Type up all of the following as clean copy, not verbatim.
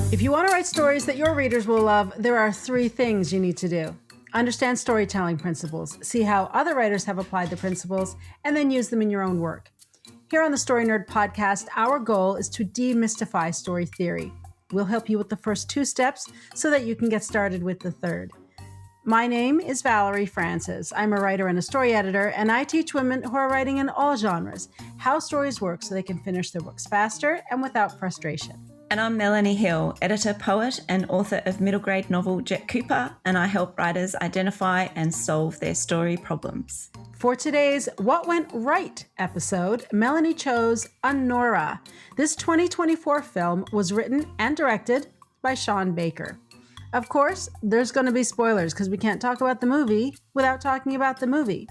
If you want to write stories that your readers will love, there are 3 things you need to do. Understand storytelling principles, see how other writers have applied the principles, and then use them in your own work. Here on the Story Nerd podcast, our goal is to demystify story theory. We'll help you with the first 2 steps so that you can get started with the third. My name is Valerie Francis. I'm a writer and a story editor, and I teach women who are writing in all genres how stories work so they can finish their books faster and without frustration. And I'm Melanie Hill, editor, poet, and author of middle grade novel Jet Cooper, and I help writers identify and solve their story problems. For today's What Went Right episode, Melanie chose Anora. This 2024 film was written and directed by Sean Baker. Of course, there's going to be spoilers because we can't talk about the movie without talking about the movie.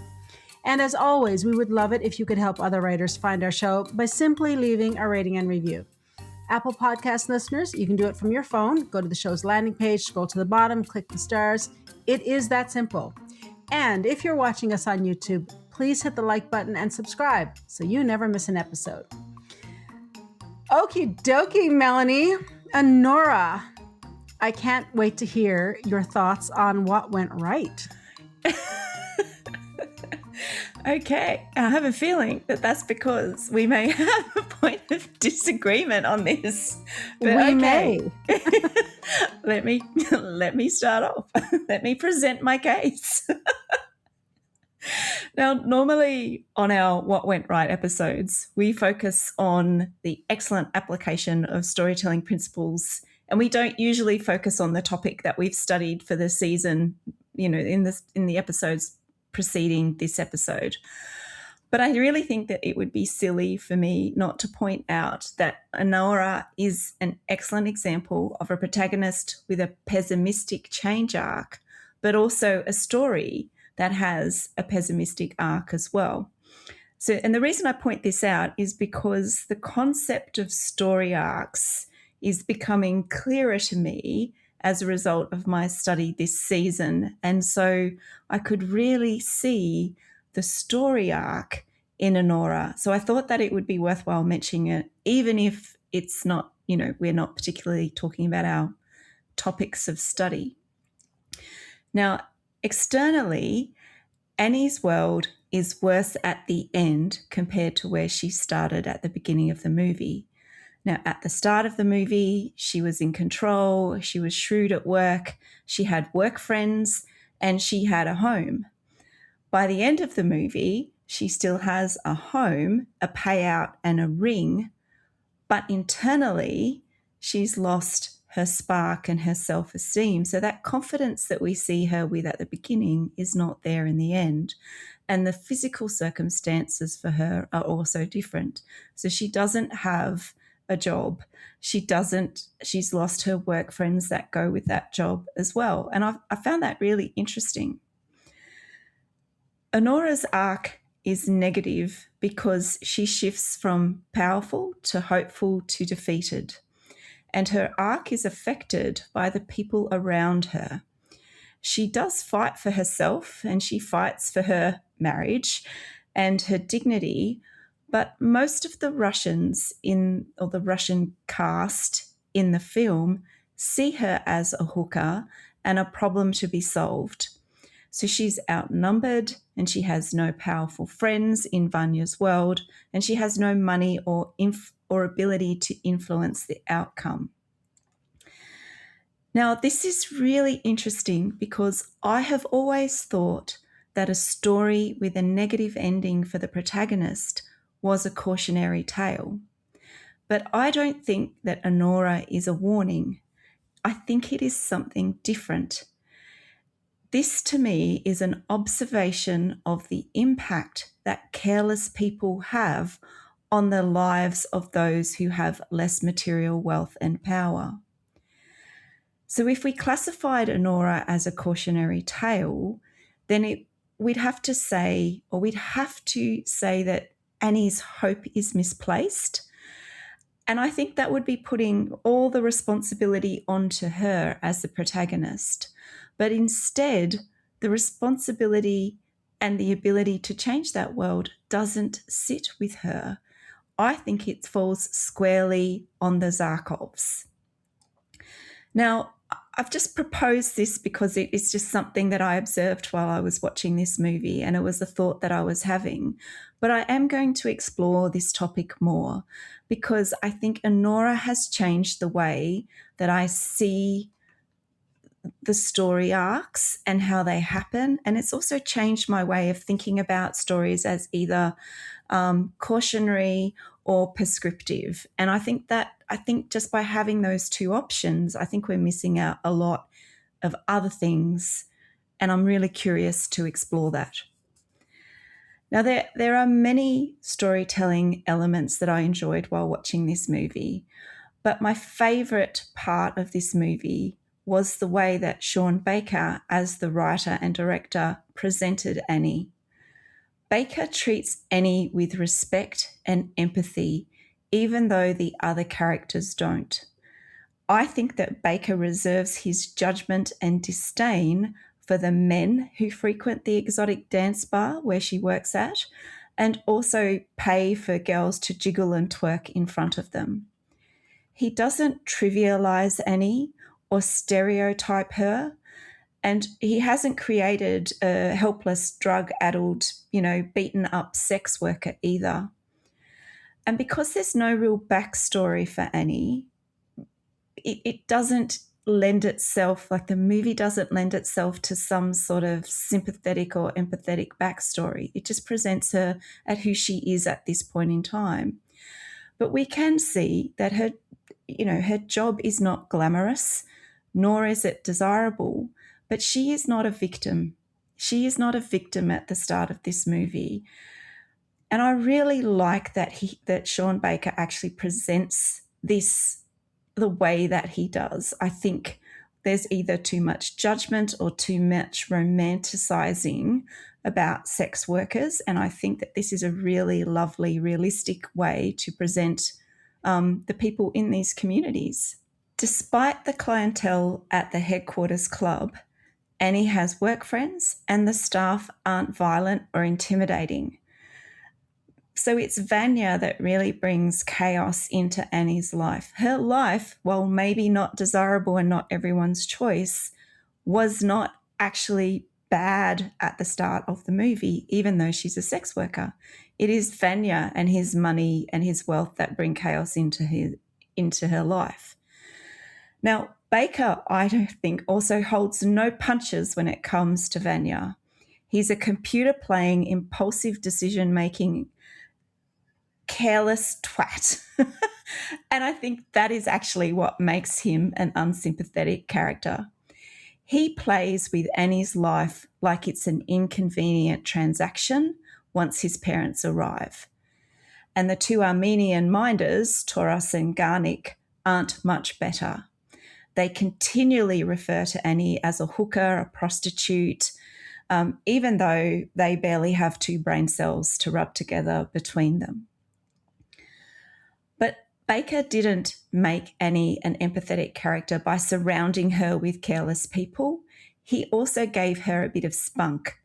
And as always, we would love it if you could help other writers find our show by simply leaving a rating and review. Apple Podcast listeners, you can do it from your phone. Go to the show's landing page, scroll to the bottom, click the stars. It is that simple. And if you're watching us on YouTube, please hit the like button and subscribe so you never miss an episode. Okie dokie, Melanie. Anora, I can't wait to hear your thoughts on what went right. Okay, I have a feeling that that's because we may have a point of disagreement on this. But we may. Let me start off. Let me present my case. Now, normally on our What Went Right episodes, we focus on the excellent application of storytelling principles, and we don't usually focus on the topic that we've studied for the season, in the episodes preceding this episode. But I really think that it would be silly for me not to point out that Anora is an excellent example of a protagonist with a pessimistic change arc, but also a story that has a pessimistic arc as well. And the reason I point this out is because the concept of story arcs is becoming clearer to me as a result of my study this season. And so I could really see the story arc in Anora. So I thought that it would be worthwhile mentioning it, even if it's not, we're not particularly talking about our topics of study. Now, externally, Annie's world is worse at the end compared to where she started at the beginning of the movie. Now, at the start of the movie, she was in control, she was shrewd at work, she had work friends, and she had a home. By the end of the movie, she still has a home, a payout, and a ring, but internally, she's lost her spark and her self-esteem. So that confidence that we see her with at the beginning is not there in the end. And the physical circumstances for her are also different. So she doesn't have a job. She's lost her work friends that go with that job as well. And I found that really interesting. Anora's arc is negative because she shifts from powerful to hopeful to defeated. And her arc is affected by the people around her. She does fight for herself and she fights for her marriage and her dignity, but most of the Russians the Russian cast in the film see her as a hooker and a problem to be solved. So she's outnumbered and she has no powerful friends in Vanya's world, and she has no money or ability to influence the outcome. Now, this is really interesting because I have always thought that a story with a negative ending for the protagonist was a cautionary tale. But I don't think that Anora is a warning. I think it is something different. This, to me, is an observation of the impact that careless people have on the lives of those who have less material wealth and power. So if we classified Anora as a cautionary tale, then we'd have to say that Annie's hope is misplaced. And I think that would be putting all the responsibility onto her as the protagonist. But instead, the responsibility and the ability to change that world doesn't sit with her. I think it falls squarely on the Zarkovs. Now, I've just proposed this because it is just something that I observed while I was watching this movie, and it was a thought that I was having. But I am going to explore this topic more because I think Anora has changed the way that I see the story arcs and how they happen. And it's also changed my way of thinking about stories as either cautionary or prescriptive. And I think just by having those two options, I think we're missing out a lot of other things. And I'm really curious to explore that. Now, there are many storytelling elements that I enjoyed while watching this movie, but my favourite part of this movie was the way that Sean Baker, as the writer and director, presented Annie. Baker treats Annie with respect and empathy, even though the other characters don't. I think that Baker reserves his judgment and disdain for the men who frequent the exotic dance bar where she works at, and also pay for girls to jiggle and twerk in front of them. He doesn't trivialize Annie or stereotype her, and he hasn't created a helpless, drug-addled, beaten up sex worker either. And because there's no real backstory for Annie, it doesn't lend itself, like the movie doesn't lend itself to some sort of sympathetic or empathetic backstory. It just presents her at who she is at this point in time. But we can see that her job is not glamorous, nor is it desirable, but she is not a victim. She is not a victim at the start of this movie. And I really like that Sean Baker actually presents this the way that he does. I think there's either too much judgment or too much romanticizing about sex workers. And I think that this is a really lovely, realistic way to present the people in these communities. Despite the clientele at the headquarters club, Annie has work friends and the staff aren't violent or intimidating. So it's Vanya that really brings chaos into Annie's life. Her life, while maybe not desirable and not everyone's choice, was not actually bad at the start of the movie, even though she's a sex worker. It is Vanya and his money and his wealth that bring chaos into her life. Now, Baker, I think, also holds no punches when it comes to Vanya. He's a computer-playing, impulsive decision-making, careless twat. And I think that is actually what makes him an unsympathetic character. He plays with Annie's life like it's an inconvenient transaction once his parents arrive. And the two Armenian minders, Taurus and Garnik, aren't much better. They continually refer to Annie as a hooker, a prostitute, even though they barely have two brain cells to rub together between them. But Baker didn't make Annie an empathetic character by surrounding her with careless people. He also gave her a bit of spunk,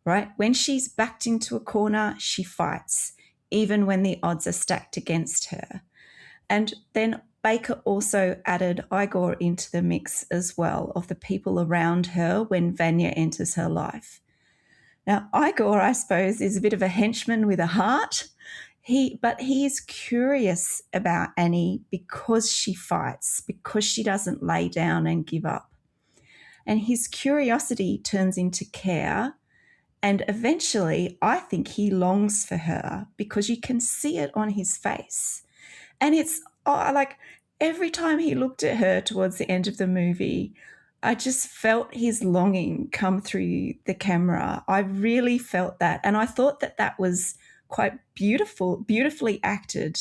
right? When she's backed into a corner, she fights, even when the odds are stacked against her. And then Baker also added Igor into the mix as well, of the people around her when Vanya enters her life. Now, Igor, I suppose, is a bit of a henchman with a heart. But he is curious about Annie because she fights, because she doesn't lay down and give up. And his curiosity turns into care. And eventually, I think he longs for her because you can see it on his face. And it's like every time he looked at her towards the end of the movie, I just felt his longing come through the camera. I really felt that. And I thought that was quite beautifully acted.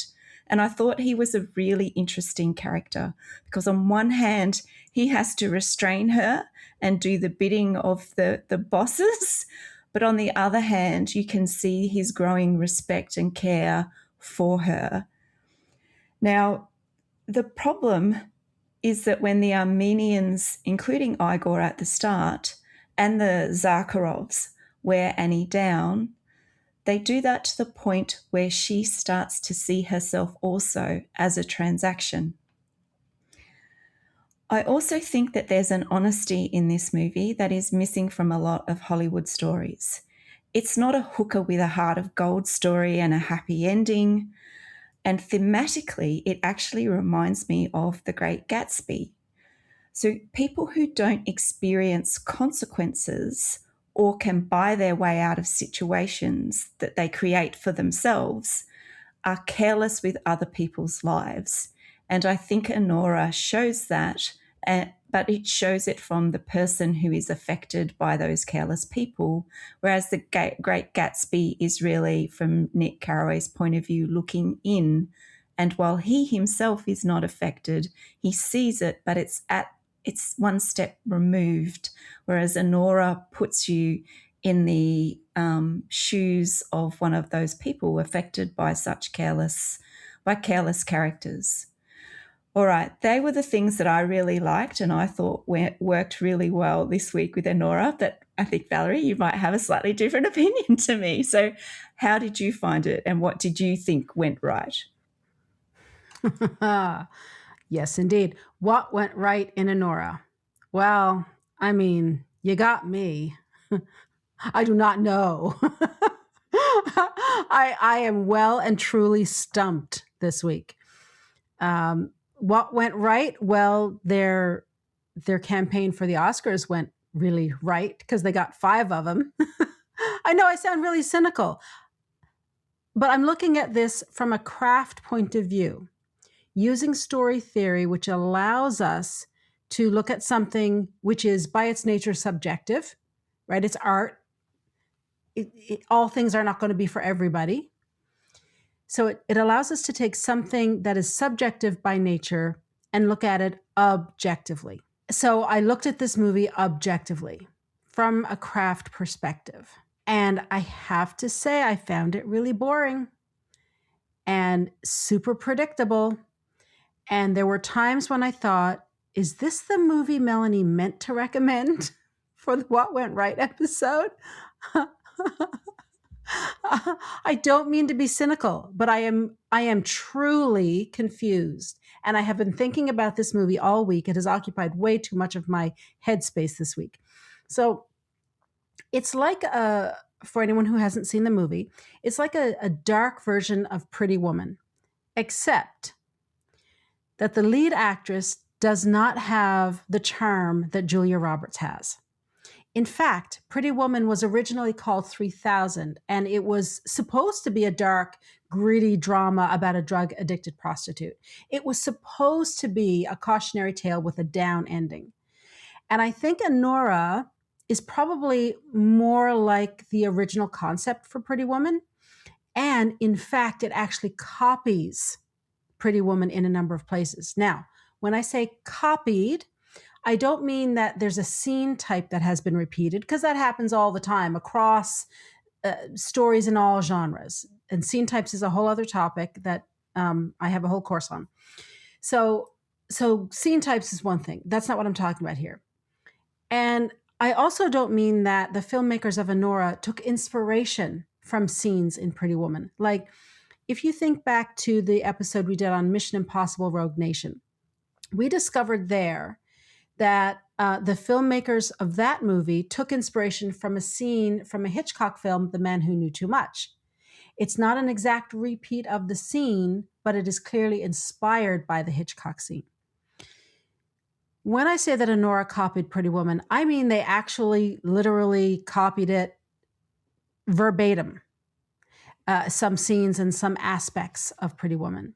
And I thought he was a really interesting character because on one hand, he has to restrain her and do the bidding of the bosses. But on the other hand, you can see his growing respect and care for her. Now, the problem is that when the Armenians, including Igor at the start, and the Zakharovs wear Annie down, they do that to the point where she starts to see herself also as a transaction. I also think that there's an honesty in this movie that is missing from a lot of Hollywood stories. It's not a hooker with a heart of gold story and a happy ending. And thematically, it actually reminds me of The Great Gatsby. So people who don't experience consequences or can buy their way out of situations that they create for themselves are careless with other people's lives. And I think Anora shows that, but it shows it from the person who is affected by those careless people, whereas the Great Gatsby is really, from Nick Carraway's point of view, looking in. And while he himself is not affected, he sees it, but it's one step removed, whereas Anora puts you in the shoes of one of those people affected by such careless characters. All right, they were the things that I really liked and I thought worked really well this week with Anora, but I think, Valerie, you might have a slightly different opinion to me. So how did you find it and what did you think went right? Yes, indeed. What went right in Anora? Well, I mean, you got me. I do not know. I am well and truly stumped this week. What went right? Well, their campaign for the Oscars went really right because they got 5 of them. I know I sound really cynical, but I'm looking at this from a craft point of view, using story theory, which allows us to look at something which is by its nature subjective, right? It's art. All things are not going to be for everybody. So it allows us to take something that is subjective by nature and look at it objectively. So I looked at this movie objectively from a craft perspective. And I have to say, I found it really boring and super predictable. And there were times when I thought, is this the movie Melanie meant to recommend for the What Went Right episode? I don't mean to be cynical, but I am truly confused. And I have been thinking about this movie all week. It has occupied way too much of my headspace this week. So it's like for anyone who hasn't seen the movie, it's like a dark version of Pretty Woman, except that the lead actress does not have the charm that Julia Roberts has. In fact, Pretty Woman was originally called 3000, and it was supposed to be a dark, gritty drama about a drug-addicted prostitute. It was supposed to be a cautionary tale with a down ending. And I think Anora is probably more like the original concept for Pretty Woman. And in fact, it actually copies Pretty Woman in a number of places. Now, when I say copied, I don't mean that there's a scene type that has been repeated, because that happens all the time across stories in all genres. And scene types is a whole other topic that I have a whole course on. So scene types is one thing. That's not what I'm talking about here. And I also don't mean that the filmmakers of Anora took inspiration from scenes in Pretty Woman. Like, if you think back to the episode we did on Mission Impossible Rogue Nation, we discovered there that the filmmakers of that movie took inspiration from a scene from a Hitchcock film, The Man Who Knew Too Much. It's not an exact repeat of the scene, but it is clearly inspired by the Hitchcock scene. When I say that Anora copied Pretty Woman, I mean they actually literally copied it verbatim, some scenes and some aspects of Pretty Woman.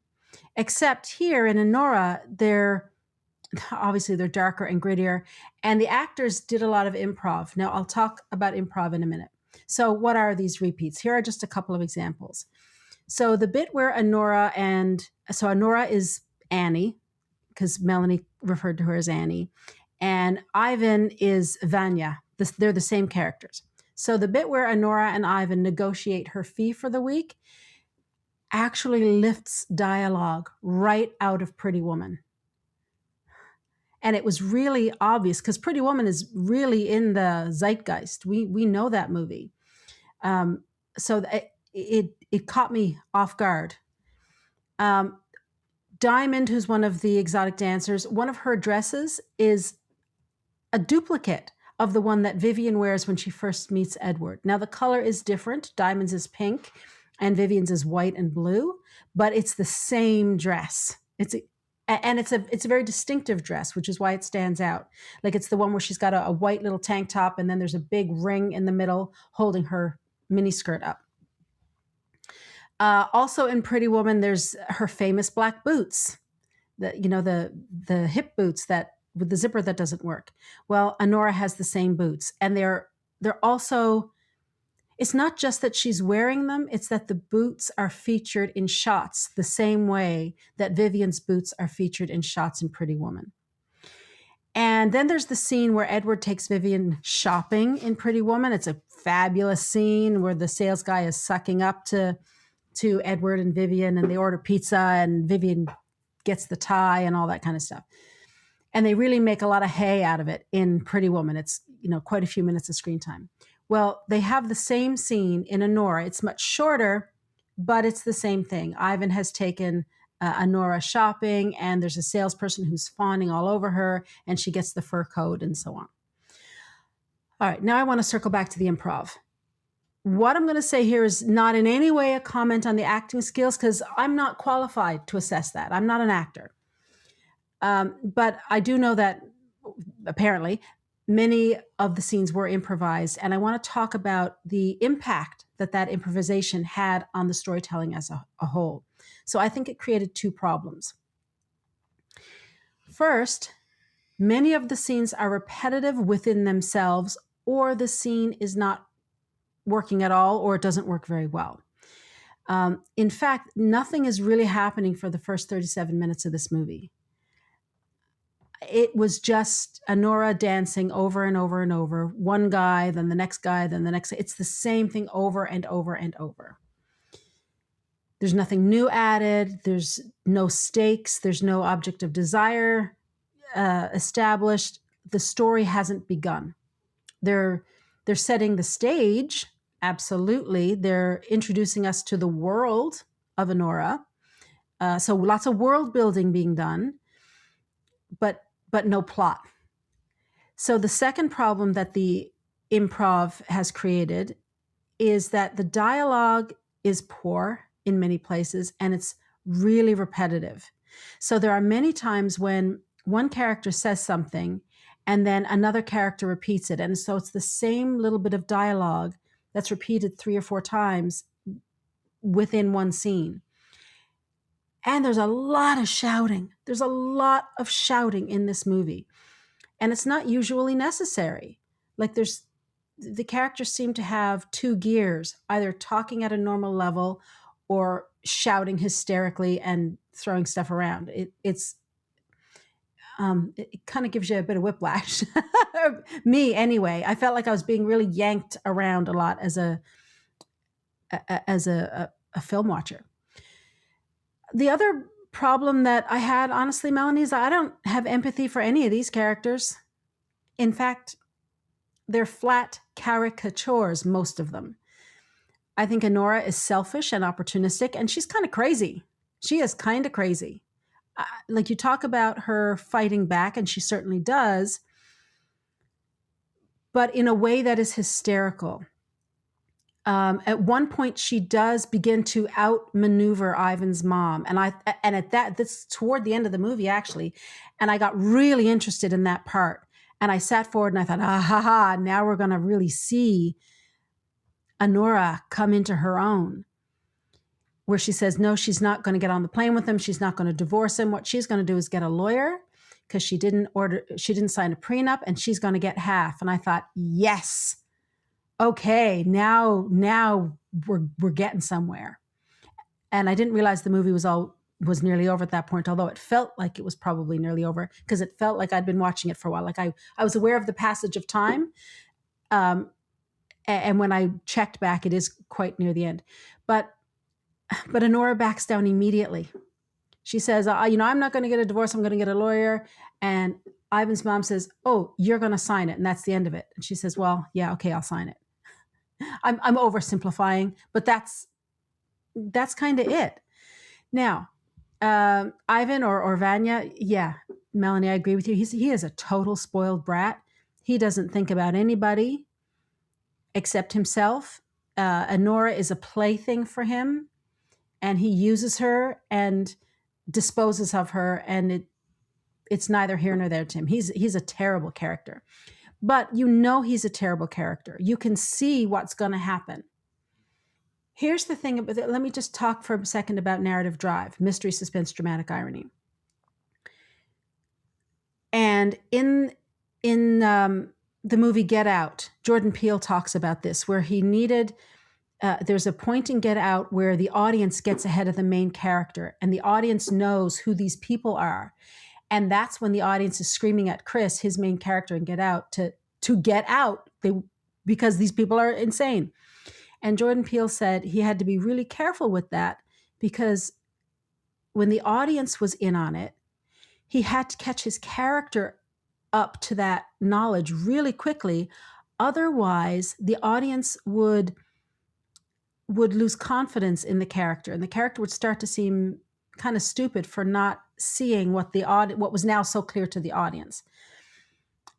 Except here in Anora, they're darker and grittier, and the actors did a lot of improv. Now, I'll talk about improv in a minute. So what are these repeats? Here are just a couple of examples. So the bit where Anora is Annie, because Melanie referred to her as Annie, and Ivan is Vanya. They're the same characters. So the bit where Anora and Ivan negotiate her fee for the week actually lifts dialogue right out of Pretty Woman. And it was really obvious because Pretty Woman is really in the zeitgeist. We know that movie. So it caught me off guard. Diamond, who's one of the exotic dancers, one of her dresses is a duplicate of the one that Vivian wears when she first meets Edward. Now, the color is different. Diamond's is pink and Vivian's is white and blue, but it's the same dress. It's a very distinctive dress, which is why it stands out. Like, it's the one where she's got a white little tank top and then there's a big ring in the middle holding her mini skirt up. Also in Pretty Woman, there's her famous black boots, the hip boots that with the zipper that doesn't work. Well, Anora has the same boots, and they're also, it's not just that she's wearing them, it's that the boots are featured in shots the same way that Vivian's boots are featured in shots in Pretty Woman. And then there's the scene where Edward takes Vivian shopping in Pretty Woman. It's a fabulous scene where the sales guy is sucking up to Edward and Vivian, and they order pizza and Vivian gets the tie and all that kind of stuff. And they really make a lot of hay out of it in Pretty Woman. It's, quite a few minutes of screen time. Well, they have the same scene in Anora. It's much shorter, but it's the same thing. Ivan has taken Anora shopping, and there's a salesperson who's fawning all over her, and she gets the fur coat and so on. All right, now I want to circle back to the improv. What I'm going to say here is not in any way a comment on the acting skills, because I'm not qualified to assess that. I'm not an actor. But I do know that apparently many of the scenes were improvised, and I want to talk about the impact that improvisation had on the storytelling as a whole. So I think it created two problems. First, many of the scenes are repetitive within themselves, or the scene is not working at all, or it doesn't work very well. In fact, nothing is really happening for the first 37 minutes of this movie. It was just Anora dancing over and over and over, one guy, then the next guy, then the next. It's the same thing over and over and over. There's nothing new added. There's no stakes. There's no object of desire established. The story hasn't begun. They're setting the stage. Absolutely. They're introducing us to the world of Anora. So lots of world building being done, but no plot. So the second problem that the improv has created is that the dialogue is poor in many places, and it's really repetitive. So there are many times when one character says something and then another character repeats it. And so it's the same little bit of dialogue that's repeated 3 or 4 times within one scene. And there's a lot of shouting. There's a lot of shouting in this movie. And it's not usually necessary. Like, the characters seem to have 2 gears, either talking at a normal level or shouting hysterically and throwing stuff around. It kind of gives you a bit of whiplash. Me, anyway. I felt like I was being really yanked around a lot as a film watcher. The other problem that I had, honestly, Melanie, is I don't have empathy for any of these characters. In fact, they're flat caricatures, most of them. I think Anora is selfish and opportunistic, and she's kind of crazy. She is kind of crazy. Like, you talk about her fighting back, and she certainly does, but in a way that is hysterical. At one point, she does begin to outmaneuver Ivan's mom, and at that's toward the end of the movie, actually, and I got really interested in that part, and I sat forward and I thought, now we're going to really see Anora come into her own, where she says, no, she's not going to get on the plane with him. She's not going to divorce him. What she's going to do is get a lawyer, because she didn't sign a prenup, and she's going to get half. And I thought, yes. Okay, now we're getting somewhere. And I didn't realize the movie was nearly over at that point, although it felt like it was probably nearly over, because it felt like I'd been watching it for a while. Like I was aware of the passage of time. And when I checked back, it is quite near the end. But Anora backs down immediately. She says, I'm not going to get a divorce. I'm going to get a lawyer. And Ivan's mom says, oh, you're going to sign it. And that's the end of it. And she says, well, yeah, okay, I'll sign it. I'm oversimplifying, but that's kind of it. Now, Ivan or Vanya, yeah, Melanie, I agree with you. He is a total spoiled brat. He doesn't think about anybody except himself. Anora is a plaything for him, and he uses her and disposes of her, and it's neither here nor there to him. He's a terrible character. But he's a terrible character. You can see what's going to happen. Here's the thing about it. Let me just talk for a second about narrative drive, mystery, suspense, dramatic irony. And in the movie Get Out, Jordan Peele talks about this, where he needed, there's a point in Get Out where the audience gets ahead of the main character and the audience knows who these people are. And that's when the audience is screaming at Chris, his main character in Get Out, to get out because these people are insane. And Jordan Peele said he had to be really careful with that because when the audience was in on it, he had to catch his character up to that knowledge really quickly. Otherwise, the audience would lose confidence in the character, and the character would start to seem kind of stupid for not seeing what was now so clear to the audience.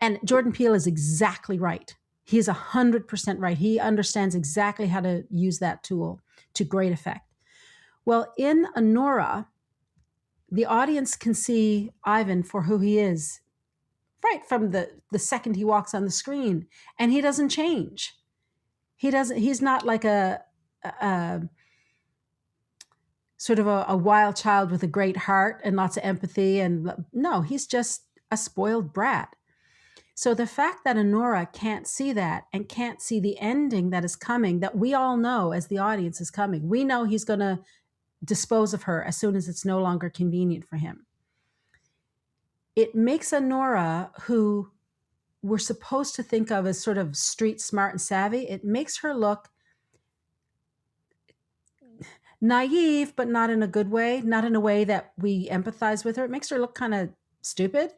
And Jordan Peele is exactly right. He is 100% right. He understands exactly how to use that tool to great effect. Well, in Anora, the audience can see Ivan for who he is right from the second he walks on the screen, and he doesn't change. He's not like a sort of a wild child with a great heart and lots of empathy. And no, he's just a spoiled brat. So the fact that Anora can't see that and can't see the ending that is coming, that we all know as the audience is coming, we know he's going to dispose of her as soon as it's no longer convenient for him. It makes Anora, who we're supposed to think of as sort of street smart and savvy, it makes her look naive, but not in a good way, not in a way that we empathize with her. It makes her look kind of stupid.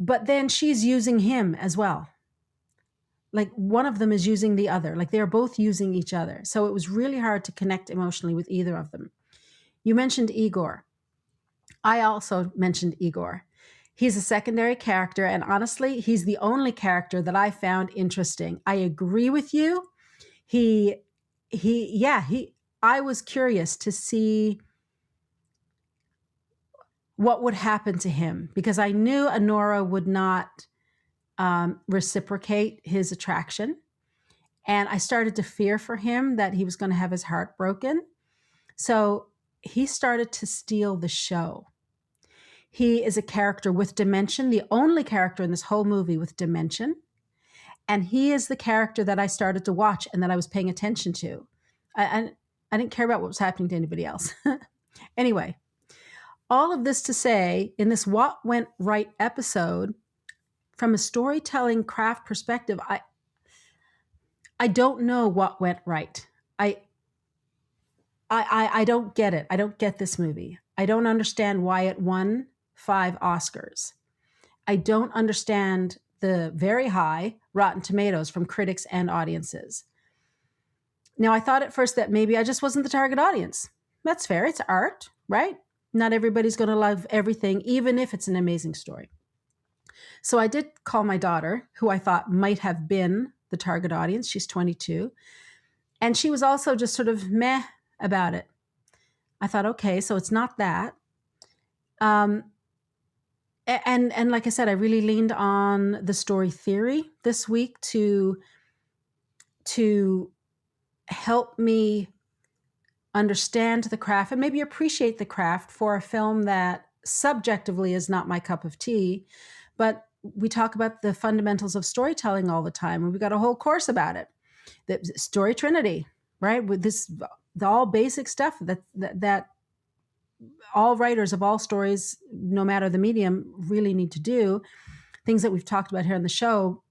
But then she's using him as well. Like one of them is using the other. Like they're both using each other. So it was really hard to connect emotionally with either of them. You mentioned Igor. I also mentioned Igor. He's a secondary character, and honestly, he's the only character that I found interesting. I agree with you. I was curious to see what would happen to him because I knew Anora would not reciprocate his attraction. And I started to fear for him that he was going to have his heart broken. So he started to steal the show. He is a character with dimension, the only character in this whole movie with dimension. And he is the character that I started to watch and that I was paying attention to. I didn't care about what was happening to anybody else. Anyway, all of this to say, in this What Went Right episode, from a storytelling craft perspective, I don't know what went right. I don't get it. I don't get this movie. I don't understand why it won 5 Oscars. I don't understand the very high Rotten Tomatoes from critics and audiences. Now, I thought at first that maybe I just wasn't the target audience. That's fair. It's art, right? Not everybody's going to love everything, even if it's an amazing story. So I did call my daughter, who I thought might have been the target audience. She's 22. And she was also just sort of meh about it. I thought, okay, so it's not that. And like I said, I really leaned on the story theory this week to help me understand the craft and maybe appreciate the craft for a film that subjectively is not my cup of tea. But we talk about the fundamentals of storytelling all the time, and we've got a whole course about it. The story trinity, right? With the all basic stuff that all writers of all stories, no matter the medium, really need to do. Things that we've talked about here on the show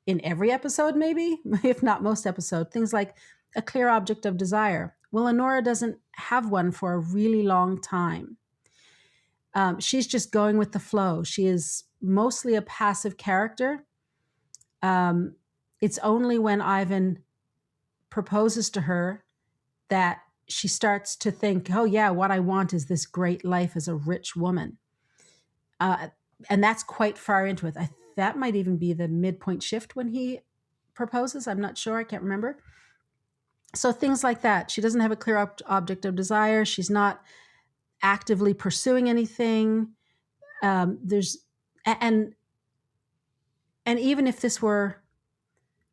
in every episode, maybe, if not most episodes. Things like a clear object of desire. Well, Anora doesn't have one for a really long time. She's just going with the flow. She is mostly a passive character. It's only when Ivan proposes to her that she starts to think, oh yeah, what I want is this great life as a rich woman. And that's quite far into it. That might even be the midpoint shift when he proposes. I'm not sure. I can't remember. So things like that. She doesn't have a clear object of desire. She's not actively pursuing anything. There's and even if this were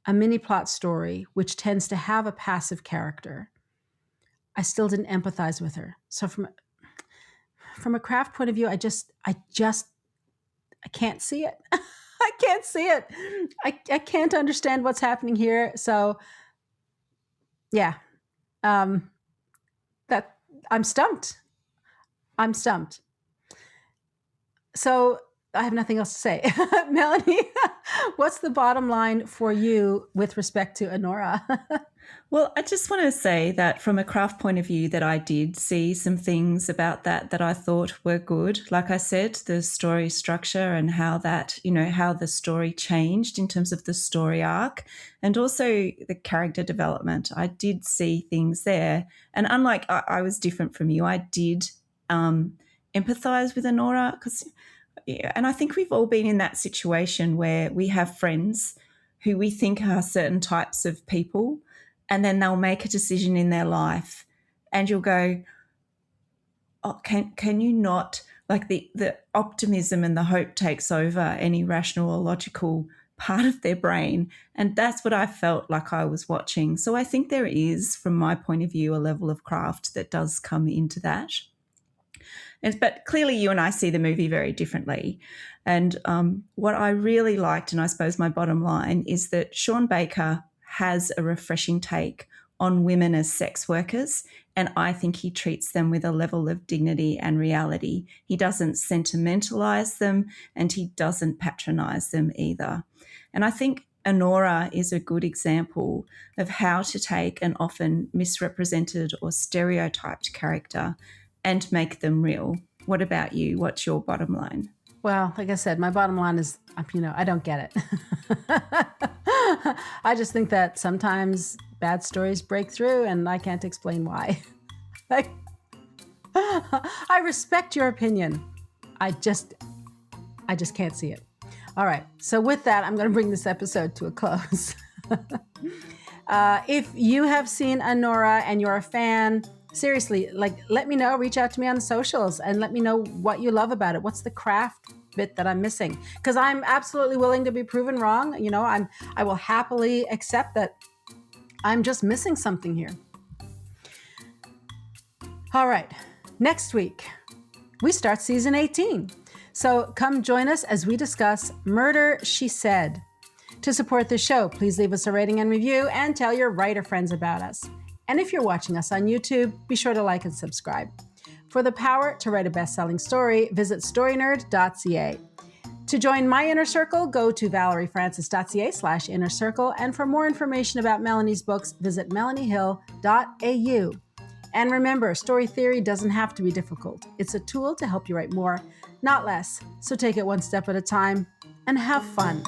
a mini plot story, which tends to have a passive character, I still didn't empathize with her. So from a craft point of view, I can't see it. I can't see it. I can't understand what's happening here. So yeah, that I'm stumped. So I have nothing else to say. Melanie, what's the bottom line for you with respect to Anora? Well, I just want to say that from a craft point of view that I did see some things about that I thought were good. Like I said, the story structure and how that, how the story changed in terms of the story arc and also the character development. I did see things there. And unlike I was different from you, I did empathize with Anora because, and I think we've all been in that situation where we have friends who we think are certain types of people, and then they'll make a decision in their life and you'll go, oh, can you not, like the optimism and the hope takes over any rational or logical part of their brain. And that's what I felt like I was watching. So I think there is, from my point of view, a level of craft that does come into that. But clearly you and I see the movie very differently. And what I really liked, and I suppose my bottom line, is that Sean Baker has a refreshing take on women as sex workers, and I think he treats them with a level of dignity and reality. He doesn't sentimentalize them and he doesn't patronize them either. And I think Anora is a good example of how to take an often misrepresented or stereotyped character and make them real. What about you? What's your bottom line? Well, like I said, my bottom line is, I don't get it. I just think that sometimes bad stories break through and I can't explain why. I respect your opinion. I just can't see it. All right. So with that, I'm going to bring this episode to a close. If you have seen Anora and you're a fan, seriously, let me know. Reach out to me on the socials and let me know what you love about it. What's the craft bit that I'm missing? Because I'm absolutely willing to be proven wrong. I will happily accept that I'm just missing something here. All right. Next week, we start season 18. So come join us as we discuss Murder, She Said. To support the show, please leave us a rating and review and tell your writer friends about us. And if you're watching us on YouTube, be sure to like and subscribe. For the power to write a best-selling story, visit storynerd.ca. To join my inner circle, go to valeriefrancis.ca/inner circle. And for more information about Melanie's books, visit melaniehill.au. And remember, story theory doesn't have to be difficult. It's a tool to help you write more, not less. So take it one step at a time and have fun.